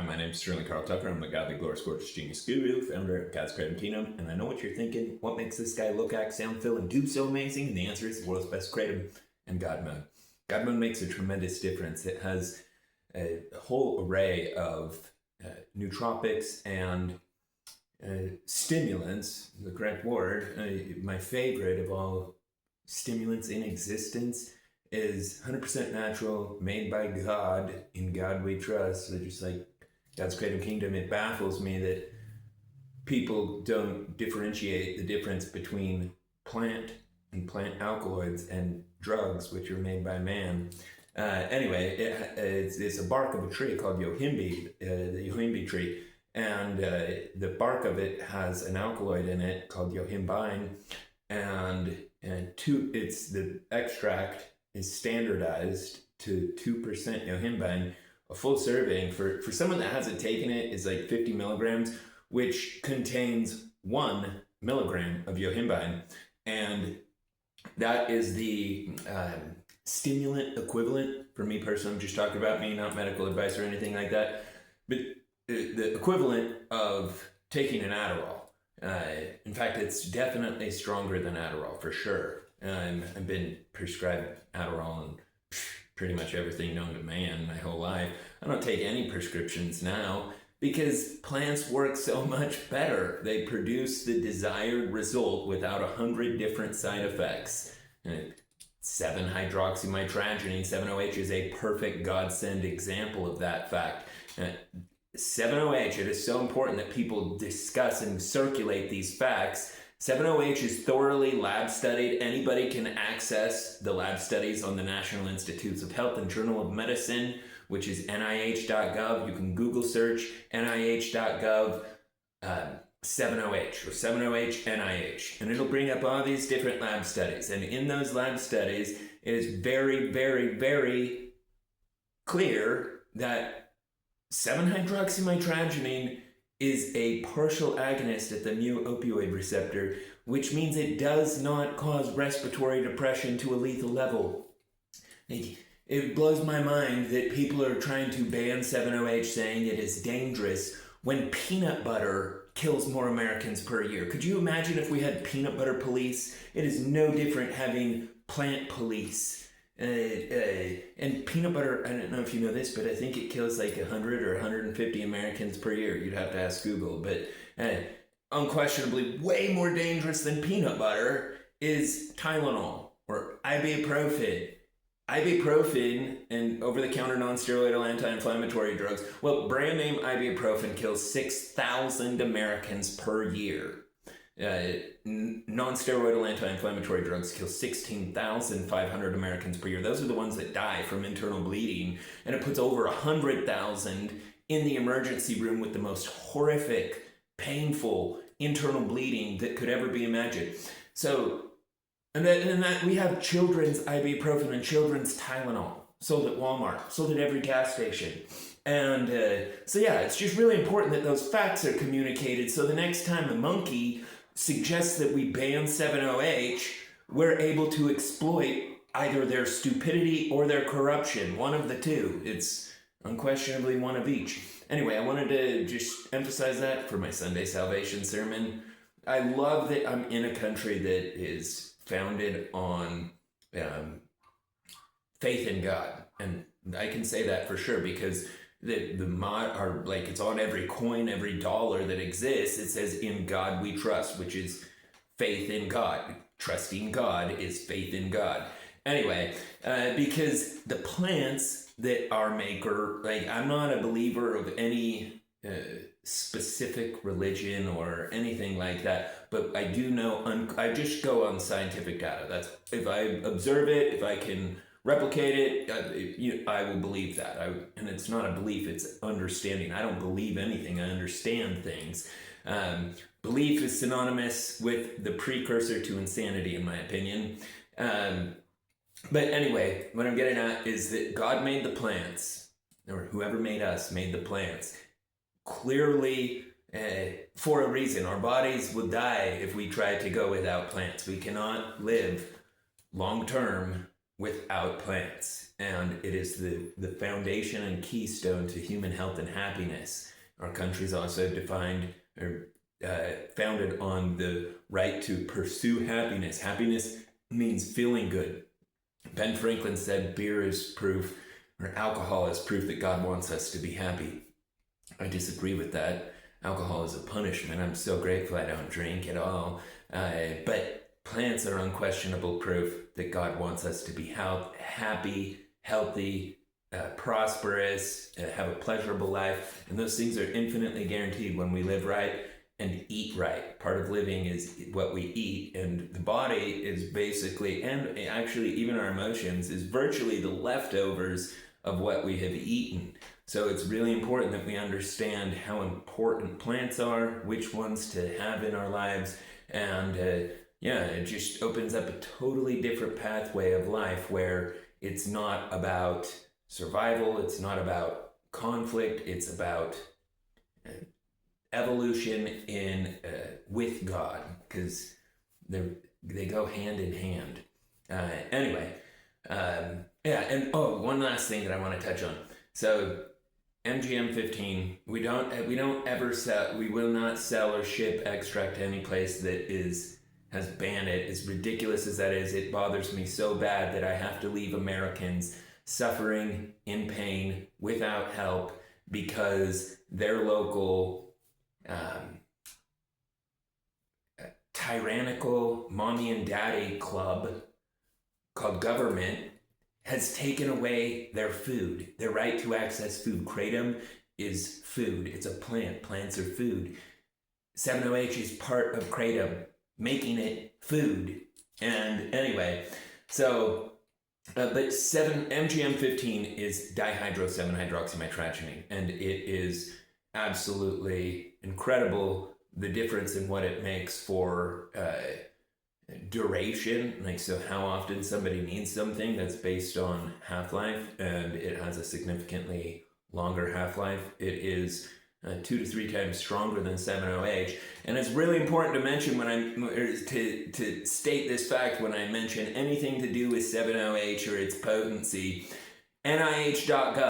Hi, my name is Sterling Carl Tucker. I'm the godly, glorious, gorgeous genius guru, founder of God's KRATOM Kingdom. And I know what you're thinking. What makes this guy look, act, sound, feel, and do so amazing? And the answer is the world's best kratom and God mode. God mode makes a tremendous difference. It has a whole array of nootropics and stimulants, the correct word. My favorite of all stimulants in existence is 100% natural, made by God. In God we trust. So just like God's KRATOM Kingdom, it baffles me that people don't differentiate the difference between plant and plant alkaloids and drugs, which are made by man. Anyway, it's a bark of a tree called yohimbe, the yohimbe tree, and the bark of it has an alkaloid in it called yohimbine, and it's the extract is standardized to 2% yohimbine. A full serving for someone that hasn't taken it is like 50 milligrams, which contains 1 milligram of yohimbine. And that is the stimulant equivalent. For me personally, I'm just talking about me, not medical advice or anything like that. But the equivalent of taking an Adderall. In fact, it's definitely stronger than Adderall, for sure. I've been prescribed Adderall and pretty much everything known to man my whole life. I don't take any prescriptions now because plants work so much better. They produce the desired result without 100 different side effects. 7-hydroxymitragynine, 7-OH, is a perfect godsend example of that fact. 7-OH, it is so important that people discuss and circulate these facts. 7-OH is thoroughly lab studied. Anybody can access the lab studies on the National Institutes of Health and Journal of Medicine, which is nih.gov. You can Google search nih.gov 7-OH or 7-OH NIH, and it'll bring up all these different lab studies. And in those lab studies, it is very, very, very clear that 7-hydroxymitragynine is a partial agonist at the mu-opioid receptor, which means it does not cause respiratory depression to a lethal level. It blows my mind that people are trying to ban 7-OH, saying it is dangerous, when peanut butter kills more Americans per year. Could you imagine if we had peanut butter police? It is no different having plant police. And peanut butter, I don't know if you know this, but I think it kills like 100 or 150 Americans per year. You'd have to ask Google. But unquestionably way more dangerous than peanut butter is Tylenol or ibuprofen. Ibuprofen and over-the-counter non-steroidal anti-inflammatory drugs. Well, brand name ibuprofen kills 6,000 Americans per year. Non-steroidal anti-inflammatory drugs kill 16,500 Americans per year. Those are the ones that die from internal bleeding, and it puts over 100,000 in the emergency room with the most horrific, painful internal bleeding that could ever be imagined. So, and that we have children's ibuprofen and children's Tylenol sold at Walmart, sold at every gas station. And so yeah, it's just really important that those facts are communicated, so the next time a monkey suggests that we ban 7-OH, we're able to exploit either their stupidity or their corruption. One of the two. It's unquestionably one of each. Anyway, I wanted to just emphasize that for my Sunday salvation sermon. I love that I'm in a country that is founded on faith in God. And I can say that for sure because the mod are like, it's on every coin, every dollar that exists. It says, "In God we trust," which is faith in God. Trusting God is faith in God. Anyway, because the plants that our maker, like, I'm not a believer of any specific religion or anything like that, but I do know, I just go on scientific data. That's, if I observe it, if I can replicate it, I will believe that. And it's not a belief, it's understanding. I don't believe anything, I understand things. Belief is synonymous with the precursor to insanity, in my opinion. But anyway, what I'm getting at is that God made the plants, or whoever made us made the plants, clearly for a reason. Our bodies will die if we try to go without plants. We cannot live long term without plants. and it is the foundation and keystone to human health and happiness. Our country's also defined or founded on the right to pursue happiness. Happiness means feeling good. Ben Franklin said beer is proof, or alcohol is proof that God wants us to be happy. I disagree with that. Alcohol is a punishment. I'm so grateful I don't drink at all. But plants are unquestionable proof that God wants us to be happy, healthy, prosperous, have a pleasurable life. And those things are infinitely guaranteed when we live right and eat right. Part of living is what we eat, and the body is basically, and actually even our emotions, is virtually the leftovers of what we have eaten. So it's really important that we understand how important plants are, which ones to have in our lives, and it just opens up a totally different pathway of life where it's not about survival, it's not about conflict, it's about evolution in with God, because they go hand in hand. One last thing that I want to touch on. So MGM 15, we don't ever sell, we will not sell or ship extract to any place that has banned it. As ridiculous as that is, it bothers me so bad that I have to leave Americans suffering in pain without help because their local tyrannical mommy and daddy club called government has taken away their food, their right to access food. KRATOM is food. It's a plant. Plants are food. 7-OH is part of KRATOM, making it food. And anyway, so, but MGM 15 is dihydro-7-hydroxynitrogenate, and it is absolutely incredible, the difference in what it makes for duration, like so how often somebody needs something, that's based on half-life, and it has a significantly longer half-life. It is 2 to 3 times stronger than 7-OH, and it's really important to mention to state this fact when I mention anything to do with 7-OH or its potency. NIH.gov